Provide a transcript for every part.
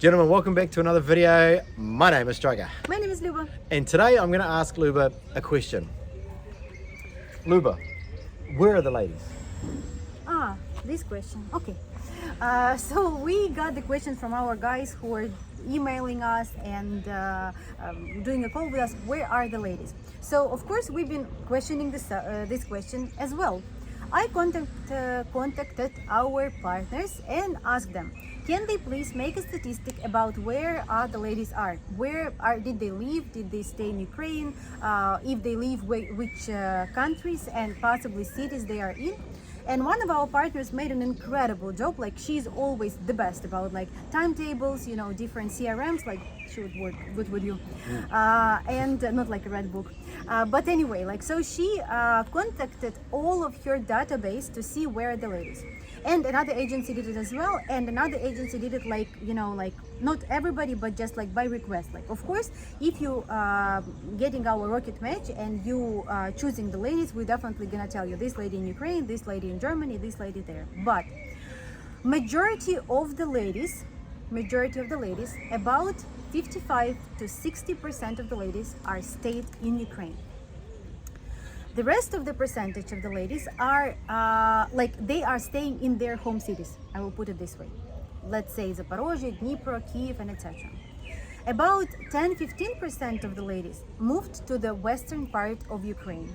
Gentlemen, welcome back to another video. My name is Striker. My name is Luba. And today I'm going to ask Luba a question. Luba, where are the ladies? This question. Okay. So we got the question from our guys who were emailing us and doing a call with us. Where are the ladies? So of course we've been questioning this question as well. I contacted our partners and asked them, can they please make a statistic about where the ladies are? Did they live? Did they stay in Ukraine? If they live, which countries and possibly cities they are in? And one of our partners made an incredible job. Like, she's always the best about like timetables, you know, different CRMs. Like, she would work good with you, and not like a red book. But anyway, like, so she contacted all of her database to see where the ladies. And another agency did it as well, and another agency did it like, you know, like not everybody, but just like by request. Like, of course, if you getting our rocket match and you choosing the ladies, we're definitely gonna tell you this lady in Ukraine, this lady in Germany, this lady there. But majority of the ladies, about 55 to 60% of the ladies are stayed in Ukraine. The rest of the percentage of the ladies are they are staying in their home cities. I will put it this way. Let's say Zaporozhye, Dnipro, Kiev, and etc. About 10-15% of the ladies moved to the western part of Ukraine,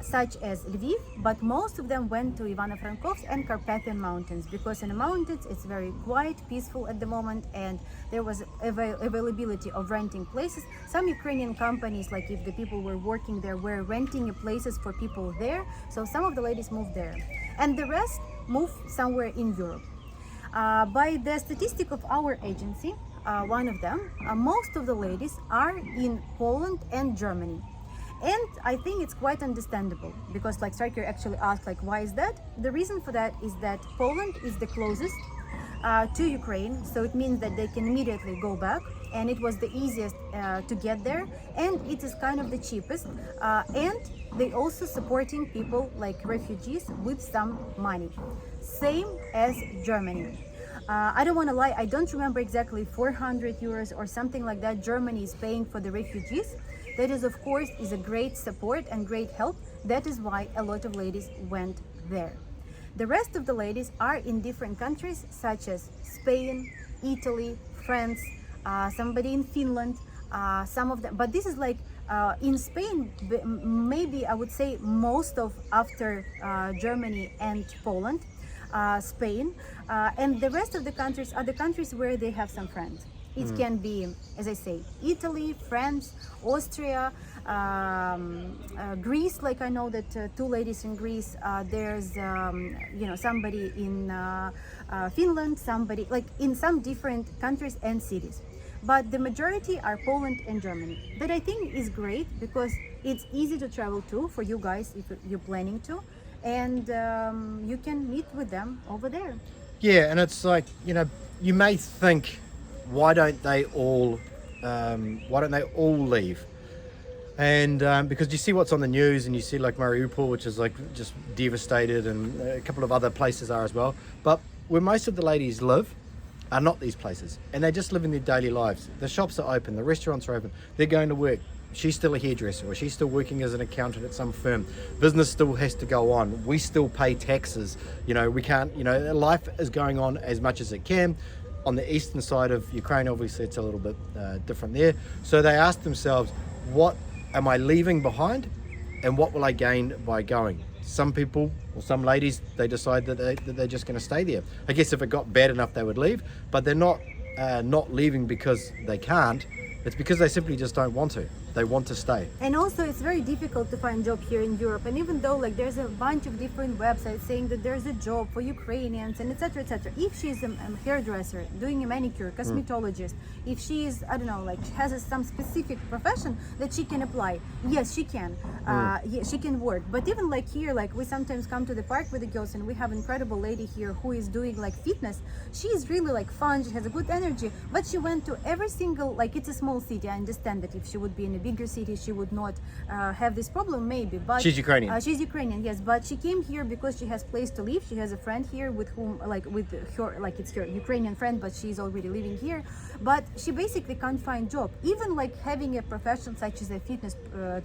such as Lviv, but most of them went to Ivano-Frankivsk and Carpathian Mountains, because in the mountains it's very quiet, peaceful at the moment, and there was availability of renting places. Some Ukrainian companies, like if the people were working there, were renting places for people there, so some of the ladies moved there, and the rest moved somewhere in Europe. By the statistic of our agency, one of them, most of the ladies are in Poland and Germany. And I think it's quite understandable, because like Striker actually asked, like, why is that? The reason for that is that Poland is the closest to Ukraine, so it means that they can immediately go back, and it was the easiest to get there, and it is kind of the cheapest, and they also supporting people like refugees with some money, same as Germany. I don't want to lie, I don't remember exactly, 400 euros or something like that Germany is paying for the refugees. That is, of course, is a great support and great help. That is why a lot of ladies went there. The rest of the ladies are in different countries, such as Spain, Italy, France, somebody in Finland, some of them. But this is like in Spain, maybe I would say most of after Germany and Poland, Spain, and the rest of the countries are the countries where they have some friends. It can be, as I say, Italy, France, Austria, Greece. Like, I know that two ladies in Greece. There's, you know, somebody in Finland, somebody like in some different countries and cities. But the majority are Poland and Germany. That I think is great, because it's easy to travel to for you guys if you're planning to, and you can meet with them over there. Yeah, and it's like, you know, you may think, why don't they all leave? And because you see what's on the news, and you see like Mariupol, which is like just devastated, and a couple of other places are as well. But where most of the ladies live are not these places, and they just live in their daily lives. The shops are open, the restaurants are open, they're going to work. She's still a hairdresser, or she's still working as an accountant at some firm. Business still has to go on. We still pay taxes. You know, we can't, you know, life is going on as much as it can. On the eastern side of Ukraine, obviously it's a little bit different there. So they asked themselves, what am I leaving behind, and what will I gain by going? Some people, or some ladies, they decide that they're just going to stay there. I guess if it got bad enough, they would leave, but they're not leaving because they can't. It's because they simply just don't want to. They want to stay. And also, it's very difficult to find job here in Europe. And even though like there's a bunch of different websites saying that there's a job for Ukrainians and etc., if she's a hairdresser, doing a manicure, cosmetologist, if she is, I don't know, like has some specific profession that she can apply, yes, she can. Yeah, she can work. But even like here, like we sometimes come to the park with the girls, and we have an incredible lady here who is doing like fitness. She is really like fun. She has a good energy. But she went to every single, like, it's a small city. I understand that if she would be in a bigger city, she would not have this problem, maybe. But She's Ukrainian. She's Ukrainian, yes, but she came here because she has place to live. She has a friend here with whom, with her, it's her Ukrainian friend, but she's already living here. But she basically can't find job, even like having a profession such as a fitness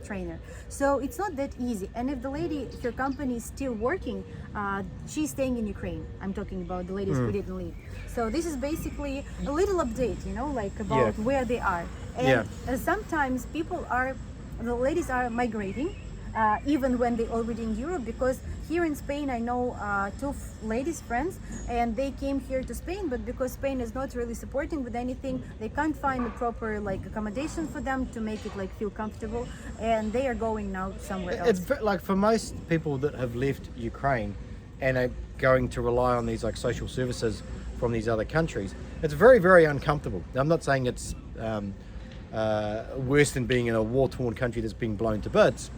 trainer. So it's not that easy. And if the lady, her company is still working, she's staying in Ukraine. I'm talking about the ladies who didn't leave. So this is basically a little update, like about where they are. And sometimes the ladies are migrating, even when they're already in Europe, because here in Spain I know two ladies friends, and they came here to Spain, but because Spain is not really supporting with anything, they can't find a proper accommodation for them to make it feel comfortable, and they are going now somewhere else. It's like for most people that have left Ukraine and are going to rely on these social services from these other countries, it's very, very uncomfortable. I'm not saying it's worse than being in a war-torn country that's being blown to bits,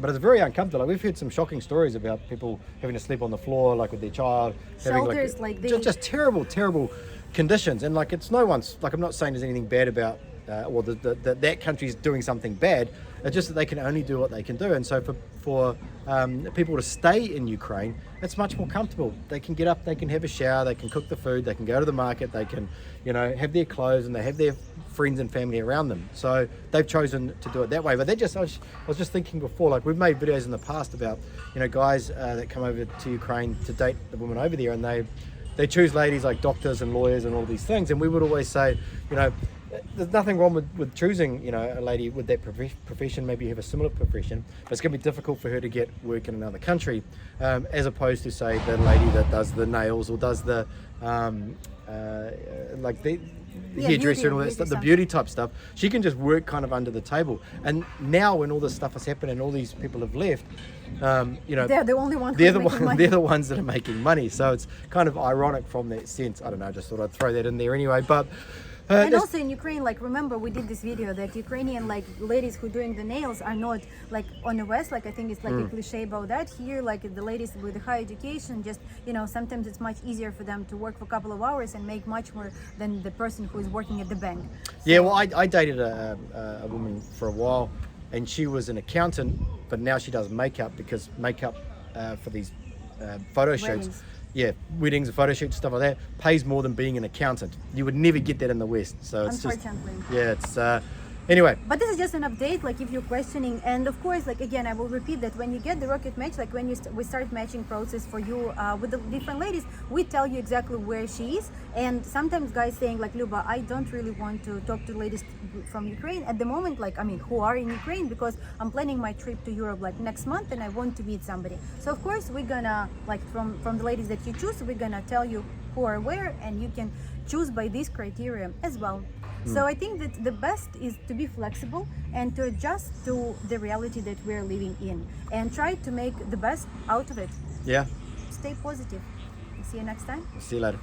but it's very uncomfortable. We've heard some shocking stories about people having to sleep on the floor, with their child, Shelters, just terrible, terrible conditions. And it's no one's I'm not saying there's anything bad about that country's doing something bad. It's just that they can only do what they can do. And so for people to stay in Ukraine, it's much more comfortable. They can get up, they can have a shower, they can cook the food, they can go to the market, they can have their clothes, and they have their friends and family around them. So they've chosen to do it that way. But I was just thinking before, we've made videos in the past about guys that come over to Ukraine to date the women over there, and they choose ladies like doctors and lawyers and all these things. And we would always say, there's nothing wrong with choosing, a lady with that profession. Maybe you have a similar profession, but it's going to be difficult for her to get work in another country, as opposed to, say, the lady that does the nails or does the hairdresser and all that stuff, the beauty type stuff. She can just work kind of under the table. And now, when all this stuff has happened and all these people have left, they're the only ones. They're the ones that are making money. So it's kind of ironic from that sense. I don't know. I just thought I'd throw that in there anyway, but. And also in Ukraine, remember we did this video that Ukrainian ladies who doing the nails are not on the West, I think it's a cliche about that. Here, the ladies with the high education, just sometimes it's much easier for them to work for a couple of hours and make much more than the person who is working at the bank. So, yeah, well, I dated a woman for a while, and she was an accountant, but now she does makeup, because makeup for these photo shoots. Yeah, weddings and photo shoots, stuff like that, pays more than being an accountant. You would never get that in the West. So it's unfortunately. It's anyway. But this is just an update, if you're questioning, and of course, again, I will repeat that when you get the rocket match, when we start matching process for you with the different ladies, we tell you exactly where she is. And sometimes guys saying Luba, I don't really want to talk to ladies from Ukraine at the moment, who are in Ukraine, because I'm planning my trip to Europe next month and I want to meet somebody. So of course we're gonna from the ladies that you choose, we're gonna tell you who are where, and you can choose by this criteria as well. So I think that the best is to be flexible and to adjust to the reality that we're living in, and try to make the best out of it. Yeah. Stay positive. See you next time. See you later.